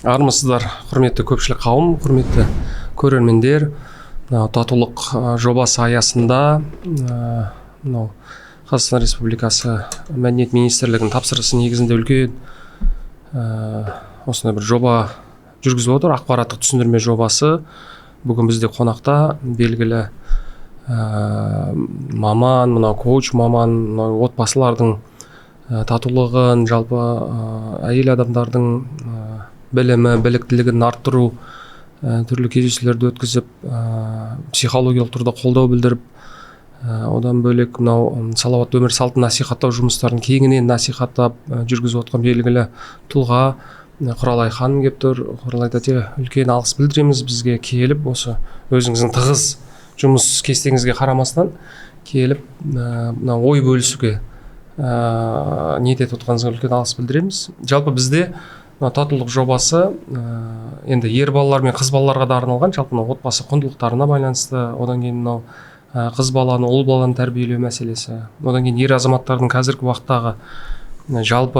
Армысыздар, құрметті көпшілік қауым, құрметті көрермендер. Татулық жобасы аясында Қазақстан Республикасы Мәдениет министрлігінің тапсырысы негізінде үлкен осындай бір жоба жүргізіп отыр. Ақпараттық түсіндірме жобасы. Бүгін бізде қонақта белгілі маман, коуч маман, отбасылардың татулығын, жалпы әйел адамдардың білімі, біліктілігін арттыру түрлі кездесулерді өткізіп, психологиялық тұрда қолдау білдіріп, одан бөлек салауатты өмір салтын насихаттау жұмыстарын кеңінен насихаттап жүргізіп отқан белгілі тұлға Құралай ханым келіп тұр. Құралай тәте, үлкен алғыс білдіреміз, бізге келіп, осы өзіңіздің тығыз жұмыс кестеңізге қарамастан келіп, ой бөлісуге ниет етіп отқаныңызға үлкен алғыс білдіреміз. Жалпы бізде татулық жобасы енді ер балалар мен қыз балаларға да арналған, жалпы отбасы құндылықтарына байланысты, одан кейін қыз баланы, ұл баланы тәрбиелеу мәселесі, одан кейін ер азаматтардың қазіргі уақыттағы жалпы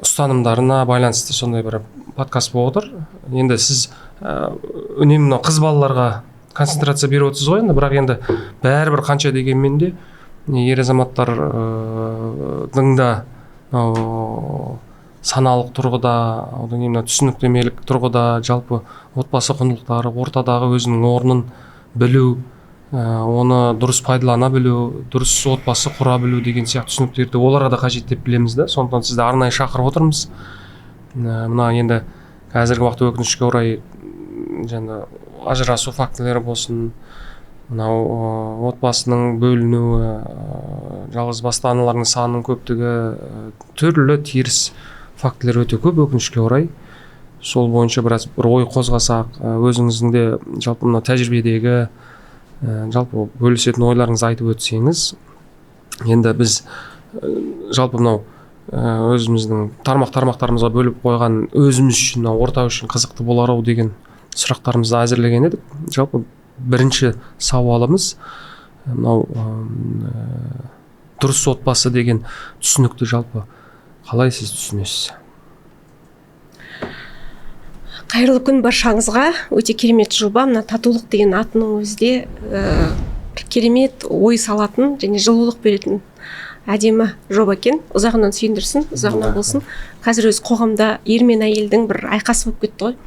ұстанымдарына байланысты сондай бір подкаст болып отыр. Енді сіз үнемі қыз балаларға концентрация беріп отырсыз ғой, енді бірақ енді бәрібір қанша дегенмен де ер азаматтардың да саналық тұрғыда, одан кейін түсініктемелік тұрғыда жалпы отбасы құндылықтары, ортадағы өзінің орнын білу, оны дұрыс пайдалана білу, дұрыс отбасы құра білу деген сияқты түсініктерді оларға да қажет деп білеміз да. Сондықтан сізді арнайы шақырып отырмыз. Мына енді қазіргі уақытта өкінішке орай жаңа ажырасу фактілері болсын, мынау отбасының бөлінуі, жалғыз басты аналардың санының көптігі, түрлі теріс фактілер өте көп өкінішке орай. Сол бойынша бір ой қозғасақ, өзіңіздің де жалпы мына тәжірибедегі жалпы бөлісетін ойларыңызды айтып өтсеңіз. Енді біз жалпы мынау өзіміздің тармақтарымызға бөліп қойған, өзіміз үшін, орта үшін қызықты болар-ау деген сұрақтарымызды әзірлеген едік. Жалпы бірінші сауалымыз мынау дұрыс отбасы деген түсінікті жалпы қалай сіз түсінесіз? Қайырлы күн баршаңызға. Өте керемет жоба. Мына татулық деген атының өзде керемет ой салатын және жылулық беретін әдемі жоба екен. Ұзағынан сүйіндірсін, ұзағынан болсын. Қазір өз қоғамда ер мен әйелдің бір айқасы болып кетті ғой.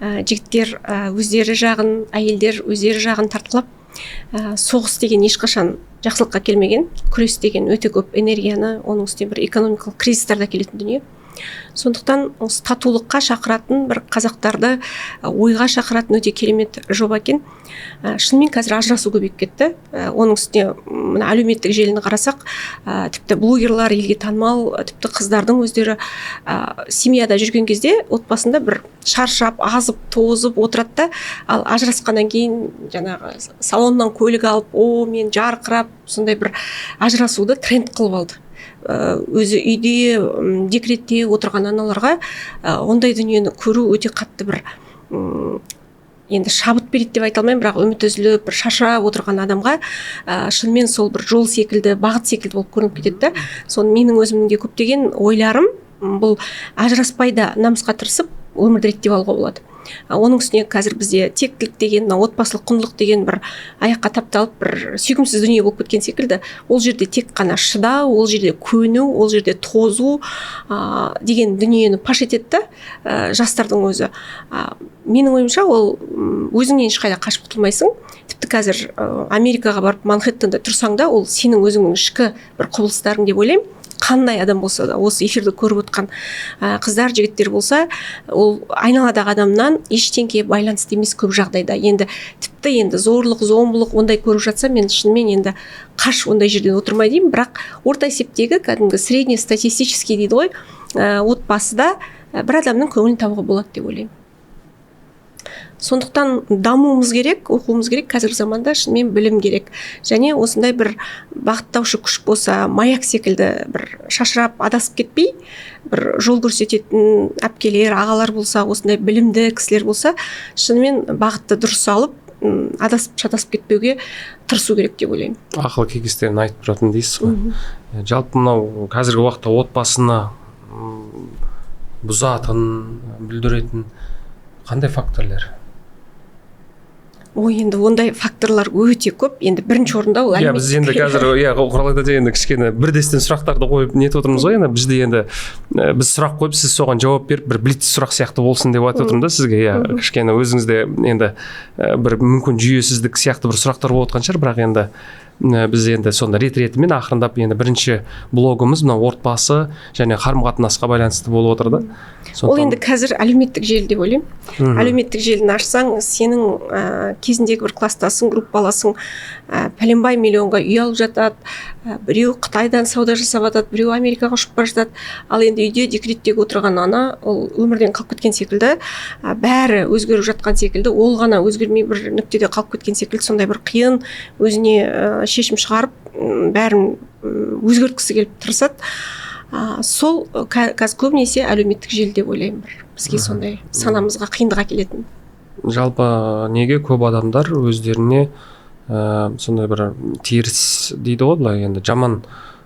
Жігіттер өздері жағын, әйелдер өздері жағын тартқылап, соғыс деген ешқашан жақсылыққа келмеген, күрес деген өте көп энергияны, оның үстіне бір экономикалық кризистарда келетін дүние. Сондықтан осы татулыққа шақыратын, бір қазақтарды ойға шақыратын өте керемет жоба екен. Шынымен қазір ажырасу көбейіп кетті. Оның үстіне мына әлеуметтік желіні қарасақ, тіпті блогерлар, елге танымал, тіпті қыздардың өздері семьяда жүрген кезде отбасында бір шаршап, азып, тозып отырады да, ал ажырасқаннан кейін жаңағы салоннан көлік алып, мен жарқырап, сондай бір ажырасуды тренд қылып алды. Өзі үйде, декретте отырған аналарға ондай дүниені көру өте қатты бір енді шабыт береді деп айта алмаймын, бірақ үміт үзіліп, бір шаршап отырған адамға шынымен сол бір жол секілді, бағыт секілді болып көрініп кетеді да. Соны менің өзімнің де көптеген ойларым бұл ажыраспай да намысқа тырысып өмірді реттеп алуға болады. Оның үстіне қазір бізде тектілік деген, отбасылық құндылық деген бір аяққа тапталып, бір сүйкімсіз дүние болып кеткен секілді. Ол жерде тек қана шыдау, ол жерде көну, ол жерде тозу деген дүниені паш етеді жастардың өзі. Менің ойымша ол өзіңнен ешқайда қашып құтылмайсың. Тіпті қазір Америкаға барып Манхэттенде тұрсаң да, ол сенің өзіңнің ішкі бір құбылыстарың деп ойлаймын. Қандай адам болса да, осы эфирді көріп отқан қыздар, жігіттер болса, ол айналадағы адамнан ештеңеге байланысты емес көп жағдайда. Тіпті зорлық, зомбылық ондай көріп жатса, мен шынымен енді қаш ондай жерден отырмай деймін, бірақ орта есептегі кәдімгі среднестатистический дейді ғой, отбасыда бір адамның көңілін табуға болады деп ойлаймын. Сондықтан дамуымыз керек, оқуымыз керек, қазіргі заманда шынымен білім керек. Және осындай бір бағыттаушы күш болса, маяк секілді бір шашырап адасып кетпей, бір жол көрсететін әпкелер, ағалар болса, осындай білімді кісілер болса, шынымен бағытты дұрыс алып, адасып шатасып кетпеуге тырысу керек деп ойлаймын. Ақыл кеңестерін айтып тұратын дейсіз ғой. Жалпы мынау қазіргі уақытта отбасына бұзатын, бүлдіретін қандай факторлар? Ой, енді ондай факторлар өте көп. Енді бірінші орында ол біз енді қазір Құралай тәте енді кішкене бірдестен сұрақтарды қойып нетіп отырмыз ғой. Енді бізде енді біз сұрақ қойып, сіз соған жауап беріп, бір блиц сұрақ сияқты болсын деп айтып отырмын да сізге. Кішкене өзіңізде енді бір мүмкін жүйесіздік сияқты бір сұрақтар болып отқан шығар, бірақ енді біз енді сонда ретімен ақырындап енді бірінші блогымыз мына отбасы және қарым-қатынасқа байланысты болып отыр да. Ол енді қазір әлеуметтік желі деп ойлаймын. Әлеуметтік желіні ашсаң, сенің кезіндегі бір класстасың, группаласың, пәленбай миллионға үй алып жатады, біреу Қытайдан сауда жасап жатады, біреу Америкаға ұшып бара жатады. Ал енді үйде декреттегі отырған ана, ол өмірден қалып кеткен секілді, бәрі өзгеріп жатқан секілді, ол ғана өзгермей бір нүктеде қалып кеткен секілді, сондай бір қиын өзіне шешім шығарып, бәрін өзгерткісі келіп тырысады. Сол қазір көбінесе әлеуметтік желі деп ойлаймын, бізге сондай санамызға қиындық әкелетін. Жалпы неге көп адамдар өздеріне сондай бір теріс дейді ғой, былай енді жаман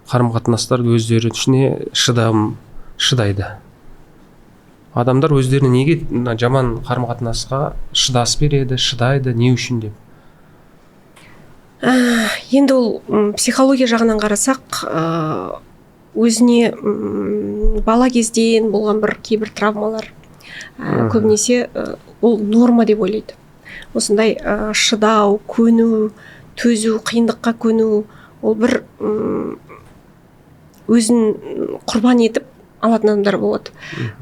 қарым-қатынастар өздеріне шыдайды. Адамдар өздеріне неге жаман қарым-қатынасқа шыдас береді, шыдайды, не үшін деп? Енді ол психология жағынан қарасақ, өзіне бала кезден болған бір кейбір травмалар көбінесе ол норма деп ойлайды. Осындай шыдау, көну, төзу, қиындыққа көну, ол бір өзін құрбан етіп алатын адамдар болады.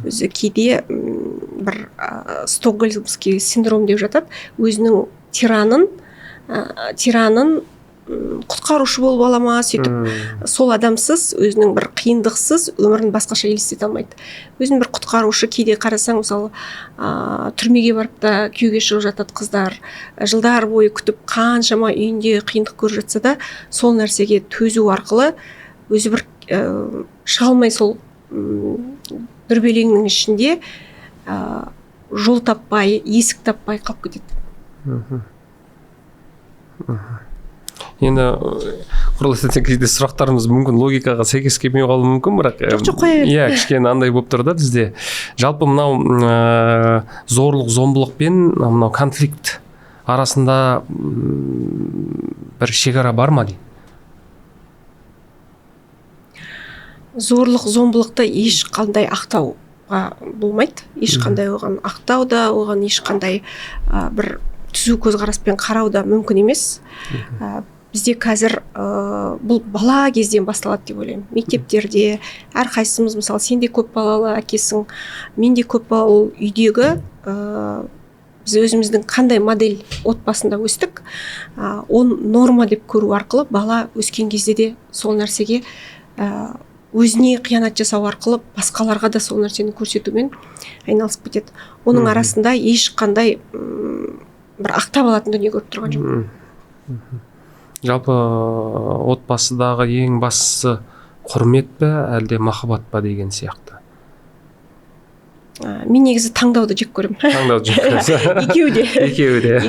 Өзі кейде бір стокгольмский синдром деп жатады. Өзінің тиранын құтқарушы болып ала ма, сөйтіп сол адамсыз, өзінің бір қиындықсыз өмірін басқаша елестете алмайды. Өзін бір құтқарушы, кейде қарасаң, мысалы, түрмеге барып та күйеуге шығып жатады қыздар, жылдар бойы күтіп қаншама үйінде қиындық көріп жатса да, сол нәрсеге төзу арқылы өзі бір шыға алмай сол дүрбелеңнің ішінде жол таппай, есік таппай қалып кетеді. Енді Құралай тәте кейде сұрақтарымыз мүмкін логикаға сәйкес келмей қалуы мүмкін, бірақ иә, кішкене андай болып тұр да бізде. Жалпы мынау зорлық, зомбылық пен мынау конфликт арасында бір шекара бар ма дейді? Зорлық, зомбылықты ешқандай ақтауға болмайды. Ешқандай оған ақтау да, оған ешқандай бір түзу көзқараспен қарау да мүмкін емес. Бізде қазір бұл бала кезден басталады деп ойлаймын. Мектептерде әрқайсымыз, мысалы, сен де көп балалы әкесің, мен де көп балалы үйдегі біз өзіміздің қандай модель отбасында өстік, оны норма деп көру арқылы бала өскен кезде де сол нәрсеге өзіне қиянат жасау арқылы басқаларға да сол нәрсені көрсетумен айналысып кетеді. Оның арасында ешқандай бір ақтап алатын дүние көріп тұрған жоқ. Жалпы отбасыдағы ең бастысы құрмет пе, әлде махаббат па деген сияқты? Мен негізі таңдауды жек көремін. Таңдауды жек көресіз? Екеуі де.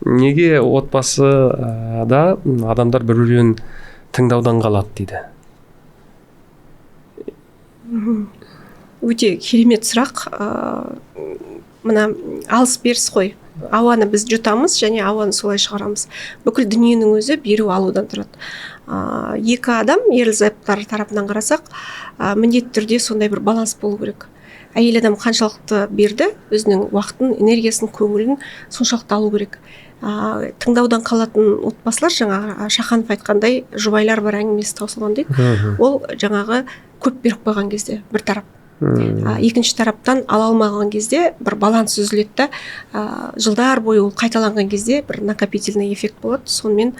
Неге отбасыда адамдар бір-бірін тыңдаудан қалады дейді? Өте керемет сұрақ. Мына алыс беріс қой. Ауаны біз жұтамыз және ауаны солай шығарамыз. Бүкіл дүниенің өзі беру алудан тұрады. Екі адам, ерлі-зайыптылар тарапынан қарасақ, міндетті түрде сондай бір баланс болу керек. Әйел адам қаншалықты берді, өзінің уақытын, энергиясын, көңілін соншалықты алу керек. Тыңдаудан қалатын отбасылар, жаңағы Шаханов айтқандай, жұбайлар бар әңгімесі таусылған дейді. Ол жаңағы көп беріп қойған кезде бір тарап. Екінші тараптан ала алмаған кезде бір баланс үзіледі да, жылдар бойы ол қайталанған кезде бір накопительный эффект болады. Сонымен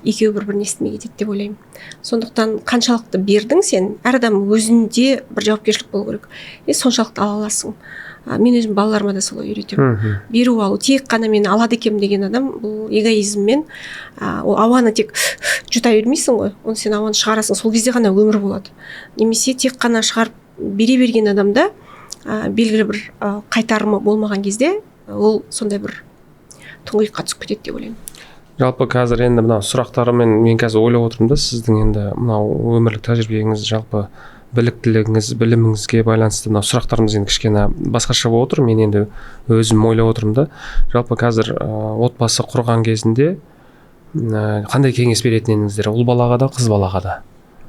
екеуі бір-бірін естімей кетеді деп ойлаймын. Сондықтан қаншалықты бердің сен, әр адам өзінде бір жауапкершілік болу керек. Соншалықты ала аласың. Мен өзім балаларыма да солай үйретемін. Беру алу, тек қана мен алады екенмін деген адам, бұл эгоизммен, ол ауаны тек жұта бермейсің ғой, оны сен ауаны шығарасың, сол кезде ғана өмір болады. Немесе тек қана шығарып бере берген адамда белгілі бір қайтарымы болмаған кезде ол сондай бір тұңғиыққа түсіп кетеді деп ойлаймын. Жалпы қазір енді мынау сұрақтарымен мен қазір ойлап отырмын да, сіздің енді мынау өмірлік тәжірибеңіз жалпы біліктілігіңіз, біліміңізге байланысты мына сұрақтарымыз енді кішкене басқаша болып отыр. Мен енді өзім ойлап отырмын да, жалпы қазір отбасы құрған кезінде қандай кеңес беретін едіңіздер ұл балаға да қыз балаға да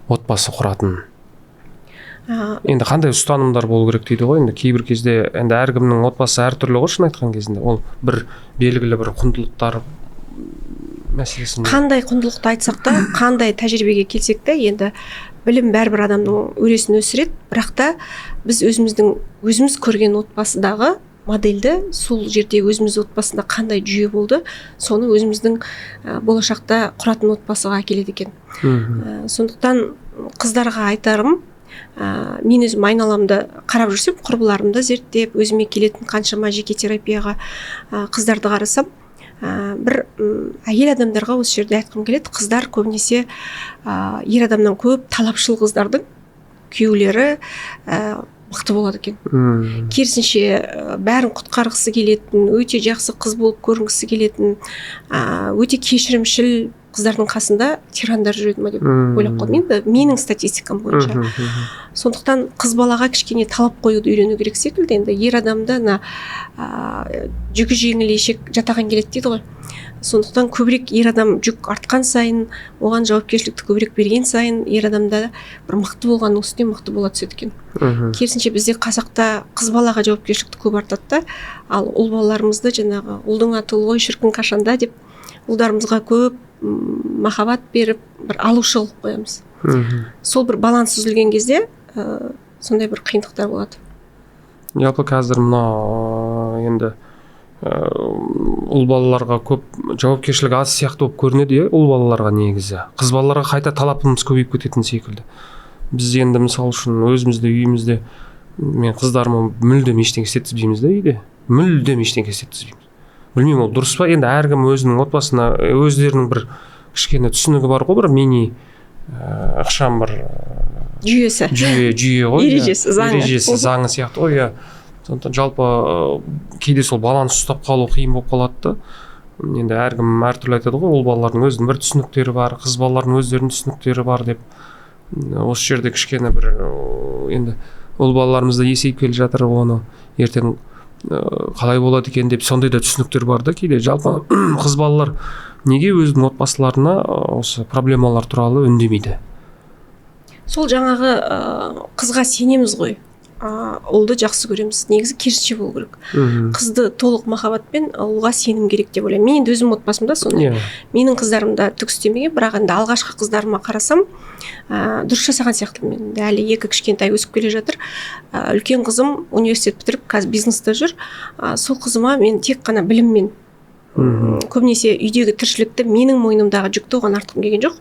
отбасы құратын? Енді қандай ұстанымдар болу керек дейді ғой. Енді кейбір кезде енді әркімнің отбасы әртүрлі ғой, шын айтқан кезінде. Ол бір белгілі бір құндылықтар мәселесін. Қандай құндылықты айтсақ та, қандай тәжірибеге келсек те, енді білім бәрібір адамның өресін өсіреді, бірақ та біз өзіміз көрген отбасыдағы модельді сол жерде өзіміз отбасында қандай жүйе болды, соны өзіміздің болашақта құратын отбасыға әкеледі екен. Сондықтан қыздарға айтарым, мен өзім айналамды қарап жүрсем, құрбыларымды зерттеп, өзіме келетін қаншама жеке терапияға қыздарды қарасам, бір әйел адамдарға осы жерде айтқым келеді, қыздар көбінесе ер адамнан көп талапшыл қыздардың күйеулері мықты болады екен. Керісінше бәрін құтқарғысы келетін, өте жақсы қыз болып көрінгісі келетін, өте кешірімшіл қыздардың қасында тирандар жүреді ма деп ойлап қалдым. Менің статистикам бойынша. Сондықтан қыз балаға кішкене талап қоюды үйрену керек секілді. Енді ер адамды жүгі жеңіл ешек жатаған келеді дейді ғой. Сондықтан көбірек ер адам жүк артқан сайын, оған жауапкершілікті көбірек берген сайын, ер адамда бір мықты болғанның үстіне мықты бола түседі екен. Керісінше бізде қазақта қыз балаға жауапкершілікті көп артады да, ал ұл балаларымызды жаңағы ұлдың аты ұл ғой шіркін қашанда деп ұлдарымызға көп махаббат беріп, бір алушы қылып қоямыз. Сол бір баланс үзілген кезде сондай бір қиындықтар болады. Жалпы қазір мына енді ұл балаларға көп жауапкершілік аз сияқты болып көрінеді, ұл балаларға негізі. Қыз балаларға қайта талапымыз көбейіп кететін секілді. Біз енді мысалы үшін өзімізде үйімізде мен қыздарыма мүлдем ештеңе істеткізбейміз да үйде. Мүлдем ештеңе істеткізбейміз. Білмеймін, ол дұрыс па? Енді әркім өзінің отбасына өздерінің бір кішкене түсінігі бар ғой, бір мини ықшам бір жүйе ғой. Ережесі, заңы сияқты ғой. Сондықтан жалпы кейде сол баланс ұстап қалу қиын болып қалады да. Енді әркім әртүрлі айтады ғой, ұл балалардың өзінің бір түсініктері бар, қыз балалардың өздерінің түсініктері бар деп. Осы жерде кішкене бір енді ұл балаларымыз да есейіп келе жатыр, оны ертең қалай болады екен деп сондай да түсініктер бар да кейде. Жалпы қыз балалар неге өзінің отбасыларына осы проблемалар туралы үндемейді? Сол жаңағы қызға сенеміз ғой. Ұлды жақсы көреміз. Негізі керісінше болу керек. Қызды толық махаббатпен, ұлға сенім керек деп ойлаймын. Мен енді өзім отбасымда сондай. Менің қыздарымда түк істемеген, бірақ енді алғашқы қыздарыма қарасам, дұрыс жасаған сияқты. Мен әлі екі кішкентай өсіп келе жатыр. Үлкен қызым университет бітіріп, қазір бизнесте жүр. Сол қызыма мен тек қана біліммен, көбінесе үйдегі тіршілікті менің мойнымдағы жүкті оған артқым келген жоқ.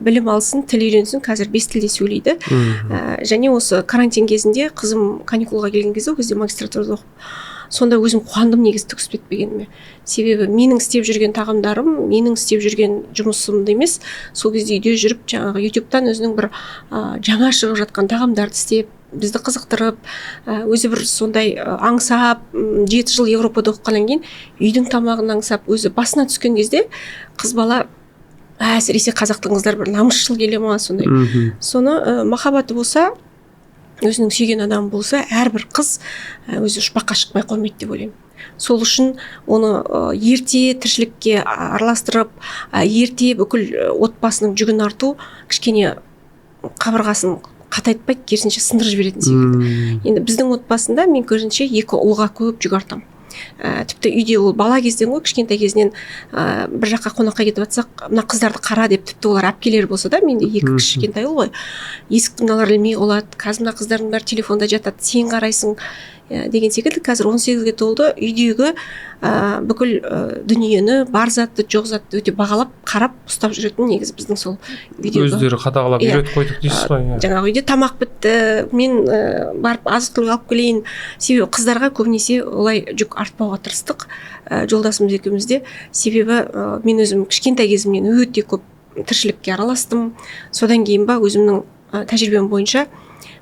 Білім алсын, тіл үйренсін, қазір 5 тілде сөйлейді. Және осы карантин кезінде қызым каникулға келген кезде, ол кезде магистратурада оқып, сонда өзім қуандым негізі түк істетпегеніме. Себебі менің істеп жүрген тағамдарым, менің істеп жүрген жұмысымды емес, сол кезде үйде жүріп, жаңағы ютубтан өзінің бір жаңа шығып жатқан тағамдарды істеп, бізді қызықтырып, өзі бір сондай аңсап, 7 жыл Европада оқығаннан кейін үйдің тамағын аңсап, өзі басына түскен кезде қыз бала, әсіресе қазақтың қыздар бір намысшыл келе ма сондай. Соны махаббаты болса, өзінің сүйген адамы болса, әрбір қыз өзі ұшпаққа шықпай қоймайды деп ойлаймын. Сол үшін оны ерте тіршілікке араластырып, ерте бүкіл отбасының жүгін арту кішкене қабырғасын қатайтпайды, керісінше сындырып жіберетін секілді. Енді біздің отбасында мен көрінше 2 ұлға көп жүк артам. Тіпті үйде ол бала кезден ғой, кішкентай кезінен бір жаққа қонаққа кетіп жатсақ, мына қыздарды қара деп, тіпті олар әпкелер болса да, менде 2 кішкентай ұл ғой. Есікті мыналар ілмей қалады, қазір мына қыздардың бәрі телефонда жатады, сен қарайсың деген секілді. Қазір 18-ге толды, үйдегі бүкіл дүниені, бар затты, жоқ затты өте бағалап, қарап, ұстап жүретін негізі біздің сол үйдегі. Өздері қадағалап үйретіп қойдық дейсіз ғой. Жаңағы үйде тамақ бітті, мен барып азық-түлік алып келейін. Себебі қыздарға көбінесе олай жүк артпауға тырыстық, жолдасымыз екеумізде. Себебі мен өзім кішкентай кезімнен өте көп тіршілікке араластым. Содан кейін ба өзімнің тәжірибем бойынша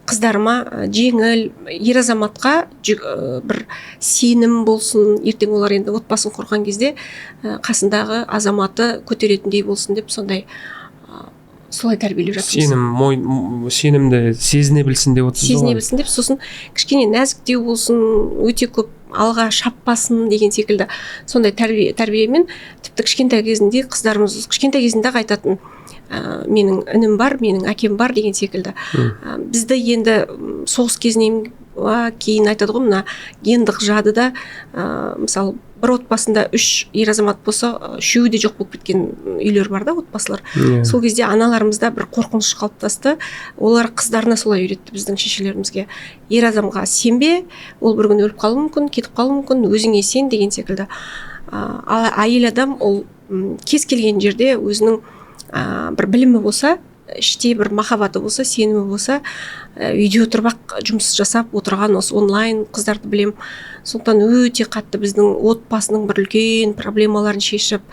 қыздарыма жеңіл, ер азаматқа бір сенім болсын, ертең олар енді отбасын құрған кезде қасындағы азаматы көтеретіндей болсын деп сондай солай тәрбиелеп жатырмыз. Сенімді сезіне білсін деп отырсыз ғой. Сезіне білсін деп, сосын кішкене нәзіктеу болсын, өте көп алға шаппасын деген секілді сондай тәрбиемен, тіпті кішкентай кезінде қыздарымыз кішкентай кезінде айтатын, менің інім бар, менің әкем бар деген секілді. Бізді енді соғыс кезінен кейін айтады ғой, мына гендік жадыда, мысалы бір отбасында 3 ер азамат болса, 3-і де жоқ болып кеткен үйлер бар да, отбасылар. Сол кезде аналарымызда бір қорқыныш қалыптасты. Олар қыздарына солай үйретті, біздің шешелерімізге. Ер адамға сенбе, ол бір күн өліп қалуы мүмкін, кетіп қалуы мүмкін, өзіңе сен деген секілді. Ал әйел адам ол кез келген жерде өзінің бір білімі болса, іште бір махаббаты болса, сенімі болса, үйде отырып жұмыс жасап отырған осы онлайн қыздарды білем. Сондықтан өте қатты біздің отбасының бір үлкен проблемаларын шешіп,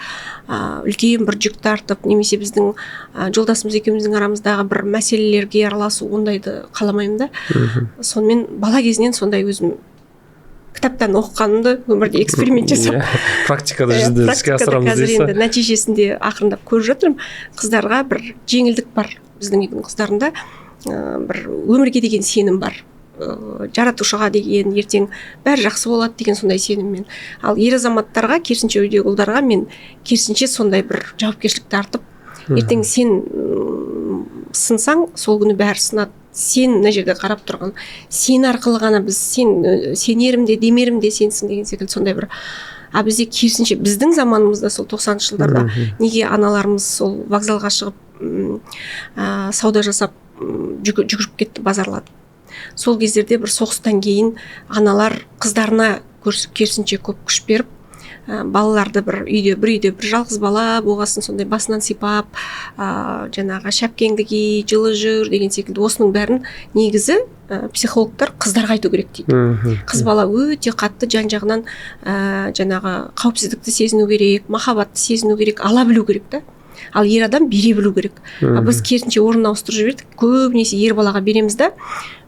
үлкен бір жүк тартып, немесе біздің жолдасымыз екеуміздің арамыздағы бір мәселелерге араласу, ондайды қаламаймын да. Сонымен бала кезінен сондай өзім кітаптан оқығанымды өмірде эксперимент жасап, практикада жүзінде іске асырамыз дейсіз. Қазір енді нәтижесінде ақырындап көріп жатырмын. Қыздарға бір жеңілдік бар, біздің үйдің қыздарында бір өмірге деген сенім бар, жаратушыға деген, ертең бәрі жақсы болады деген сондай сеніммен. Ал ер азаматтарға, керісінше үйдегі ұлдарға мен керісінше сондай бір жауапкершілікті артып, ертең сен сынсаң, сол күні бәрі сынады. Сен мына жерде қарап тұрған, сен арқылы ғана біз сенерім де демерім де сенсің деген секілді сондай бір. А бізде керісінше біздің заманымызда сол 90-шы жылдарда неге аналарымыз сол вокзалға шығып сауда жасап жүгіріп кетті, базарлады. Сол кездерде бір соғыстан кейін аналар қыздарына керісінше көп күш беріп, балаларды бір үйде бір жалғыз бала болғасын сондай басынан сипап, жаңағы шәпкеңді ки, жылы жүр деген секілді. Осының бәрін негізі психологтар қыздарға айту керек дейді. Қыз бала өте қатты жан-жағынан жаңағы қауіпсіздікті сезіну керек, махаббатты сезіну керек, ала білу керек та. Ал ер адам бере білу керек. Біз керісінше орнын ауыстырып жібердік. Көбінесе ер балаға береміз да,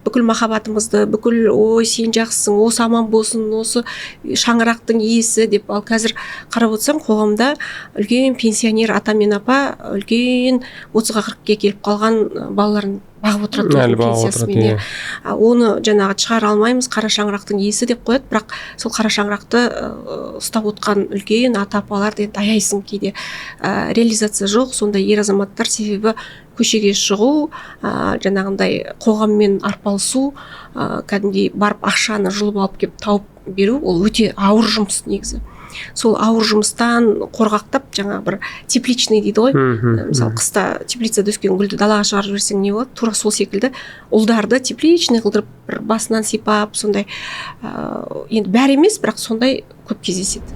бүкіл махаббатымызды, бүкіл ой сен жақсысың, осы аман болсын, осы шаңырақтың иесі деп. Ал қазір қарап отырсаң, қоғамда үлкен пенсионер ата мен апа үлкен 30-ға 40-ке келіп қалған балаларын бағып отырады пенсиясымен. Оны жаңағы шығара алмаймыз, қара шаңырақтың иесі деп қояды, бірақ сол қара шаңырақты ұстап отқан үлкен ата апаларды енді аяйсың кейде. Реализация жоқ, сондай ер азаматтар, себебі көшеге шығу, жаңағындай қоғаммен арпалысу, кәдімгідей барып ақшаны жұлып алып келіп тауып беру, ол өте ауыр жұмыс негізі. Сол ауыр жұмыстан қорғақтап, жаңағы бір тепличный дейді ғой. Мысалы қыста теплицада өскен гүлді далаға шығарып жіберсең не болады? Тура сол секілді ұлдарды тепличный қылдырып, бір басынан сипап, сондай енді бәрі емес, бірақ сондай көп кездеседі.